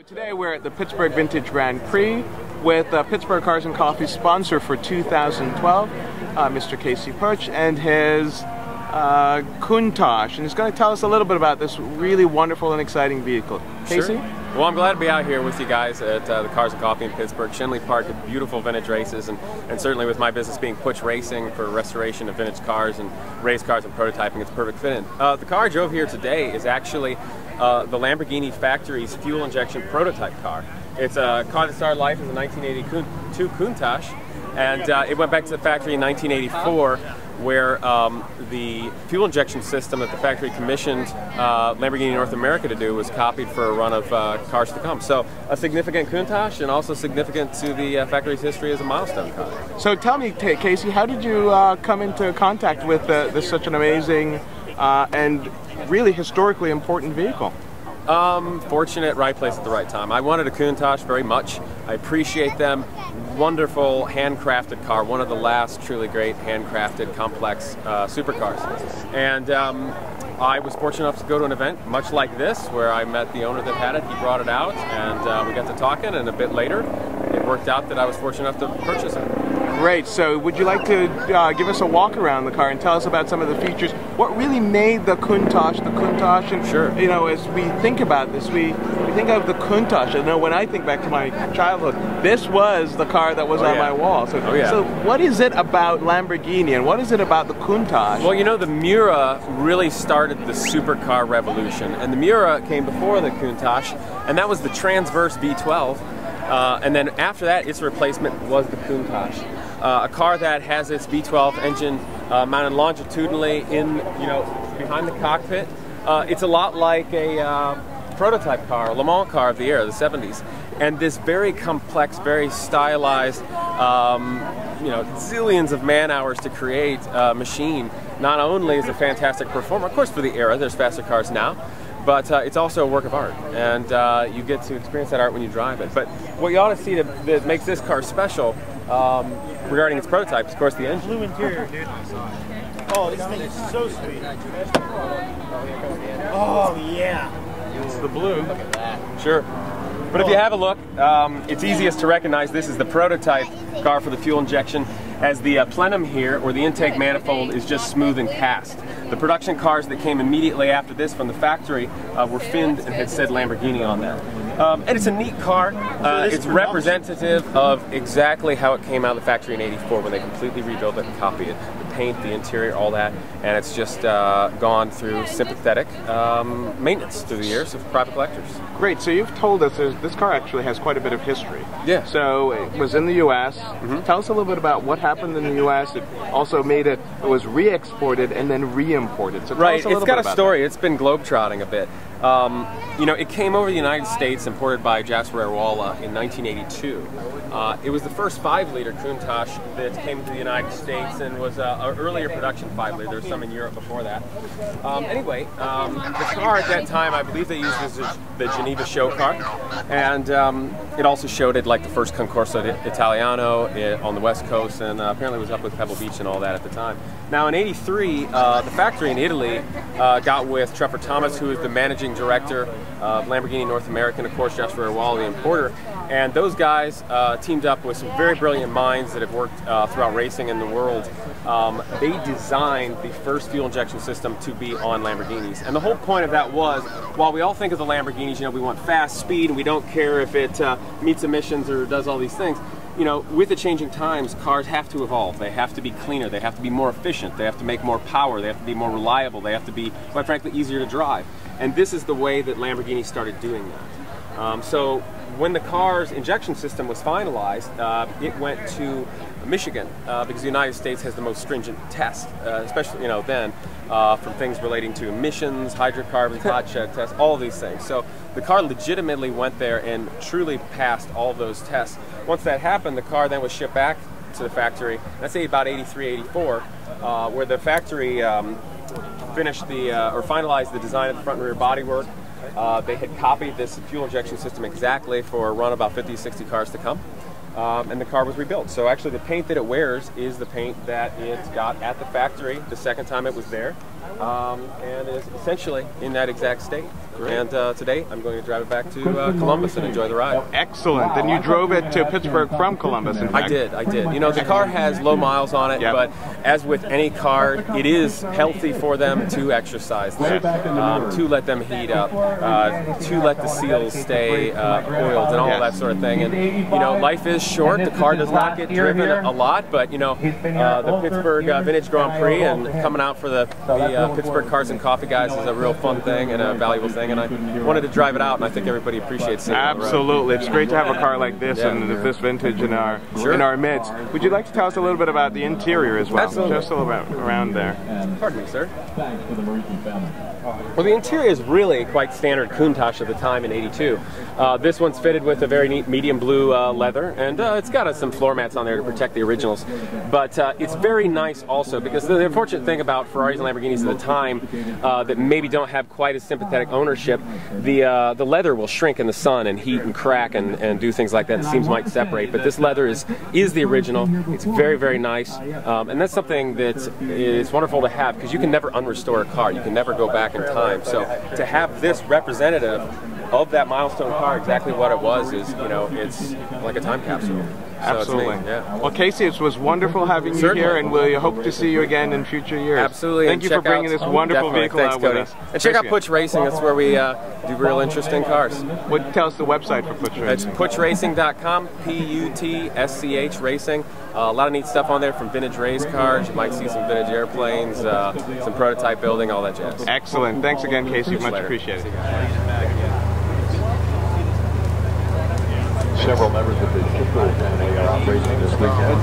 Today we're at the Pittsburgh Vintage Grand Prix with Pittsburgh Cars and Coffee sponsor for 2012, Mr. Casey Putsch, and his Countach, and he's going to tell us a little bit about this really wonderful and exciting vehicle. Casey? Sure. Well, I'm glad to be out here with you guys at the Cars and Coffee in Pittsburgh, Shinley Park, at beautiful vintage races, and certainly with my business being Putsch Racing for restoration of vintage cars and race cars and prototyping, it's a perfect fit in. The car I drove here today is actually the Lamborghini factory's fuel injection prototype car. It's a car that started life as a 1982 Countach, and it went back to the factory in 1984, where the fuel injection system that the factory commissioned Lamborghini North America to do was copied for a run of cars to come. So a significant Countach, and also significant to the factory's history as a milestone car. So tell me, Casey, how did you come into contact with this such an amazing and really historically important vehicle? Fortunate, right place at the right time. I wanted a Countach very much. I appreciate them. Wonderful handcrafted car, one of the last truly great handcrafted complex supercars. And I was fortunate enough to go to an event much like this, where I met the owner that had it. He brought it out, and we got to talking, and a bit later it worked out that I was fortunate enough to purchase it. Great. So would you like to give us a walk around the car and tell us about some of the features? What really made the Countach the Countach? And sure. You know, as we think about this, we think of the Countach. I know when I think back to my childhood, this was the car that was on my wall. So, so what is it about Lamborghini, and what is it about the Countach? Well, you know, the Miura really started the supercar revolution, and the Miura came before the Countach, and that was the Transverse V12. And then after that, its replacement was the Countach. A car that has its V12 engine mounted longitudinally in, behind the cockpit. It's a lot like a prototype car, a Le Mans car of the era, the 70s. And this very complex, very stylized, zillions of man hours to create a machine, not only is a fantastic performer, of course for the era, there's faster cars now, but it's also a work of art, and you get to experience that art when you drive it. But what you ought to see that makes this car special, regarding its prototype, of course, the engine. Blue interior, dude. Oh, this thing is so sweet. Oh, yeah. It's the blue. Look at that. Sure. But if you have a look, it's easiest to recognize this is the prototype car for the fuel injection, as the plenum here, or the intake manifold, is just smooth and cast. The production cars that came immediately after this from the factory were finned and had said Lamborghini on that. And it's a neat car. It's representative of exactly how it came out of the factory in '84 when they completely rebuilt it and copied it. The paint, the interior, all that, and it's just gone through sympathetic maintenance through the years of private collectors. Great. So you've told us this car actually has quite a bit of history. Yeah. So it was in the U.S. Tell us a little bit about what happened in the U.S. It also it was re-exported and then re-imported. So tell us a little it's got bit a about story. that. It's been globetrotting a bit. It came over the United States, imported by Jasper Airwalla in 1982. It was the first 5-liter Countach that came to the United States, and was an earlier production 5-liter. There was some in Europe before that. The car at that time, I believe they used as the Geneva show car, and it also showed it like the first Concorso Italiano on the West Coast, and apparently was up with Pebble Beach and all that at the time. Now in '83, the factory in Italy got with Trevor Thomas, who is the managing director of Lamborghini North America, and of course Jasper Airwalla, the importer, and those guys teamed up with some very brilliant minds that have worked throughout racing in the world. They designed the first fuel injection system to be on Lamborghinis, and the whole point of that was, while we all think of the Lamborghinis, we want fast speed and we don't care if it meets emissions or does all these things. With the changing times, cars have to evolve. They have to be cleaner, they have to be more efficient, they have to make more power, they have to be more reliable, they have to be, quite frankly, easier to drive. And this is the way that Lamborghini started doing that. So when the car's injection system was finalized, it went to Michigan, because the United States has the most stringent tests, especially then, from things relating to emissions, hydrocarbons, hot shed tests, all of these things. So the car legitimately went there and truly passed all of those tests. Once that happened, the car then was shipped back to the factory, let's say about '83, '84, where the factory finished or finalized the design of the front and rear bodywork. They had copied this fuel injection system exactly for a run about 50, 60 cars to come. And the car was rebuilt. So actually the paint that it wears is the paint that it got at the factory the second time it was there. and is essentially in that exact state. Great. And today I'm going to drive it back to Columbus and enjoy the ride. Excellent. Then you drove it to Pittsburgh from Columbus, in fact. I did. You know, the car has low miles on it, but as with any car, it is healthy for them to exercise there, to let them heat up, to let the seals stay oiled and all that sort of thing. And, you know, life is short. The car does not get driven a lot, but, you know, the Pittsburgh Vintage Grand Prix and coming out for the Pittsburgh Cars and Coffee guys is a real fun thing and a valuable thing. And I wanted to drive it out, and I think everybody appreciates seeing it. Absolutely. It's great to have a car like this and this vintage in our midst. Would you like to tell us a little bit about the interior as well? Absolutely. Just a little bit around there. Pardon me, sir. Well, the interior is really quite standard Countach of the time in '82. This one's fitted with a very neat medium blue leather, and it's got some floor mats on there to protect the originals. But it's very nice also, because the unfortunate thing about Ferraris and Lamborghinis at the time that maybe don't have quite as sympathetic ownership, the leather will shrink in the sun and heat and crack and do things like that. The seams might separate, but this leather is the original. It's very, very nice, and that's something that is wonderful to have, because you can never unrestore a car. You can never go back in time. So to have this representative of that milestone car, exactly what it was, is, you know, it's like a time capsule. Absolutely. So yeah. Well, Casey, it was wonderful having you here, and we hope to see you again in future years. Absolutely. Thank you for bringing this wonderful vehicle out with us. And check out Putsch Racing. That's where we do real interesting cars. Tell us the website for Putsch Racing. It's putschracing.com, P-U-T-S-C-H Racing. A lot of neat stuff on there, from vintage race cars. You might see some vintage airplanes, some prototype building, all that jazz. Excellent. Thanks again, Casey. Much appreciated. Several members of the Pittsburgh family are operating this weekend.